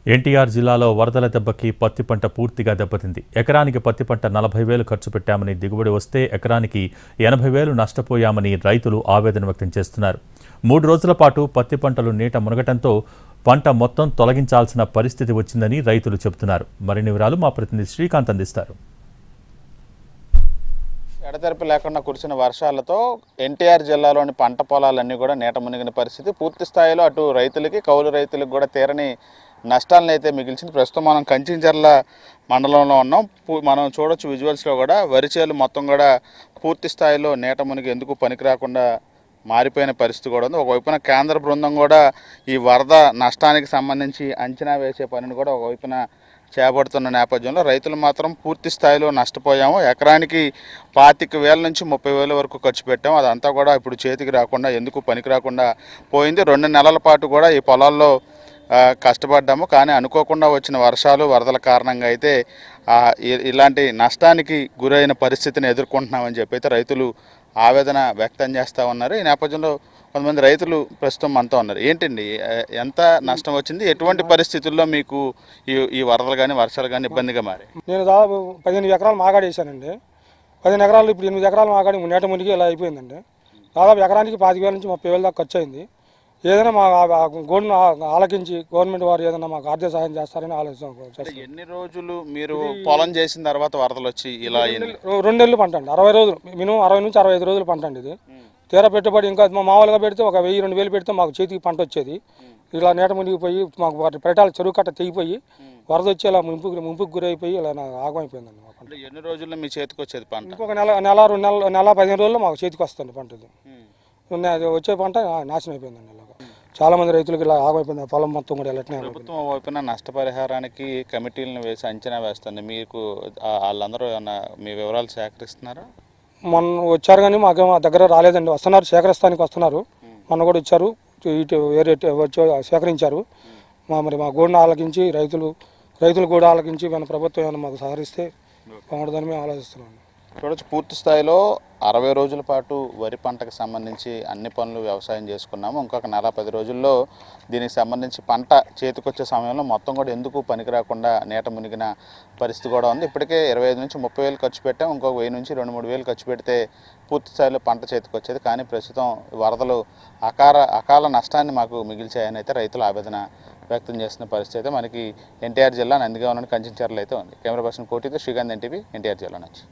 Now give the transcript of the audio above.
ఎన్టీఆర్ జిల్లాలో వరదల దెబ్బకి పత్తి పంట పూర్తిగా దెబ్బతింది. ఎకరానికి పత్తి పంట 40,000 ఖర్చు పెట్టామని, దిగుబడి వస్తే ఎకరానికి 80,000 నష్టపోయామని రైతులు ఆవేదన వ్యక్తం చేస్తున్నారు. 3 రోజుల పాటు పత్తి పంటలు నీట మునగటంతో పంట మొత్తం తొలగించాల్సిన పరిస్థితి వచ్చిందని రైతులు చెబుతున్నారు. మరిన్ని వివరాలు మా ప్రతినిధి శ్రీకాంత్ అందిస్తారు. ఎడతెరిపి లేకుండా కురిసిన వర్షాలతో ఎన్టీఆర్ జిల్లాలోని పంట పొలాలన్నీ కూడా నీట మునిగిన పరిస్థితి. పూర్తి స్థాయిలో అటు రైతులకి, కౌలు రైతులకు కూడా తీరని నష్టాలను అయితే మిగిల్చింది. ప్రస్తుతం మనం కంచిచర్ల మండలంలో ఉన్నాం. మనం చూడొచ్చు విజువల్స్లో కూడా వరి చేలు మొత్తం కూడా పూర్తి స్థాయిలో నీట మునిగి ఎందుకు పనికి రాకుండా మారిపోయిన పరిస్థితి కూడా ఉంది. ఒకవైపున కేంద్ర బృందం కూడా ఈ వరద నష్టానికి సంబంధించి అంచనా వేసే పనిని కూడా ఒకవైపున చేపడుతున్న నేపథ్యంలో రైతులు మాత్రం పూర్తి స్థాయిలో నష్టపోయాము. ఎకరానికి 25,000 నుంచి 30,000 వరకు ఖర్చు పెట్టాము. అదంతా కూడా ఇప్పుడు చేతికి రాకుండా ఎందుకు పనికి రాకుండా పోయింది. 2 నెలల పాటు కూడా ఈ పొలాల్లో కష్టపడ్డాము. కానీ అనుకోకుండా వచ్చిన వర్షాలు, వరదల కారణంగా అయితే ఇలాంటి నష్టానికి గురైన పరిస్థితిని ఎదుర్కొంటున్నామని చెప్పి అయితే రైతులు ఆవేదన వ్యక్తం చేస్తూ ఉన్నారు. ఈ నేపథ్యంలో కొంతమంది రైతులు ప్రస్తుతం మనతో ఉన్నారు. ఏంటండి, ఎంత నష్టం వచ్చింది, ఎటువంటి పరిస్థితుల్లో మీకు ఈ వరదలు కానీ వర్షాలు కానీ ఇబ్బందిగా మారి? నేను దాదాపు 15 ఎకరాలు మాగాడి వేసానండి. 15 ఎకరాలు ఇప్పుడు 8 ఎకరాలు మాగాడి నీట మునిగి ఇలా అయిపోయిందండి. దాదాపు ఎకరానికి 25,000 నుంచి 30,000 దాకా ఖర్చు అయింది. ఏదైనా మా గోడును ఆలకించి గవర్నమెంట్ వారు ఏదైనా మాకు ఆర్థిక సహాయం చేస్తారని ఆలోచన. ఎన్ని రోజులు మీరు పొలం చేసిన తర్వాత వరదలు వచ్చి ఇలా? 2 నెలలు పంట అండి. 60 రోజులు, మినిమం 60 నుంచి 65 రోజులు పంట అండి. ఇది తీరా పెట్టుబడి ఇంకా మామూలుగా పెడితే ఒక 1,000-2,000 పెడితే మాకు చేతికి పంట వచ్చేది. ఇలా నీట మునిగిపోయి మాకు పెట్టాలి చెరువు కట్ట తెగిపోయి వరద వచ్చి ఇలా ముంపుకు గురైపోయి ఇలా ఆగమైపోయిందండి మా పంట. ఎన్ని రోజుల్లో మీ చేతికి వచ్చేది పంట? ఇంకొక నెల 15 రోజుల్లో మాకు చేతికి వస్తుంది పంట. ఇది వచ్చే పంట నాశనం అయిపోయిందండి. ఇలాగ చాలా మంది రైతులకు ఇలా ఆగమైపోయింది. పొలం మొత్తం కూడా ఇలా. ప్రభుత్వం వైపున నష్టపరిహారానికి కమిటీలను వేసి అంచనా వేస్తుంది. మీకు వాళ్ళందరూ ఏమన్నా మీ వివరాలు సేకరిస్తున్నారా? మొన్న వచ్చారు కానీ మాకేమో దగ్గర రాలేదండి. వస్తున్నారు, సేకరిస్తానికి వస్తున్నారు. మొన్న కూడా వచ్చారు, ఇటు వేరే వచ్చి సేకరించారు. మరి మా గోడును ఆలకించి రైతులు కూడా ఆలకించి మన ప్రభుత్వం ఏమైనా మాకు సహకరిస్తే బాగుంటుందని మేము ఆలోచిస్తున్నాం. చూడొచ్చు, పూర్తి స్థాయిలో 60 రోజుల పాటు వరి పంటకు సంబంధించి అన్ని పనులు వ్యవసాయం చేసుకున్నాము. ఇంకొక 10 రోజుల్లో దీనికి సంబంధించి పంట చేతికొచ్చే సమయంలో మొత్తం కూడా ఎందుకు పనికి రాకుండా నీట మునిగిన పరిస్థితి కూడా ఉంది. ఇప్పటికే 25,000 నుంచి 30,000 ఖర్చు పెట్టాం. ఇంకొక 1,000 నుంచి 2-3,000 ఖర్చు పెడితే పూర్తి స్థాయిలో పంట చేతికొచ్చేది. కానీ ప్రస్తుతం వరదలు అకాల నష్టాన్ని మాకు మిగిల్చాయని అయితే రైతులు ఆవేదన వ్యక్తం చేస్తున్న పరిస్థితి అయితే మనకి ఎన్టీఆర్ జిల్లా నందిగామ నుండి కంచిచర్ల అయితే ఉంది. కెమెరా పర్సన్ కోటితో శ్రీకాంత్, ఎన్టీవీ, ఎన్టీఆర్ జిల్లా నుంచి.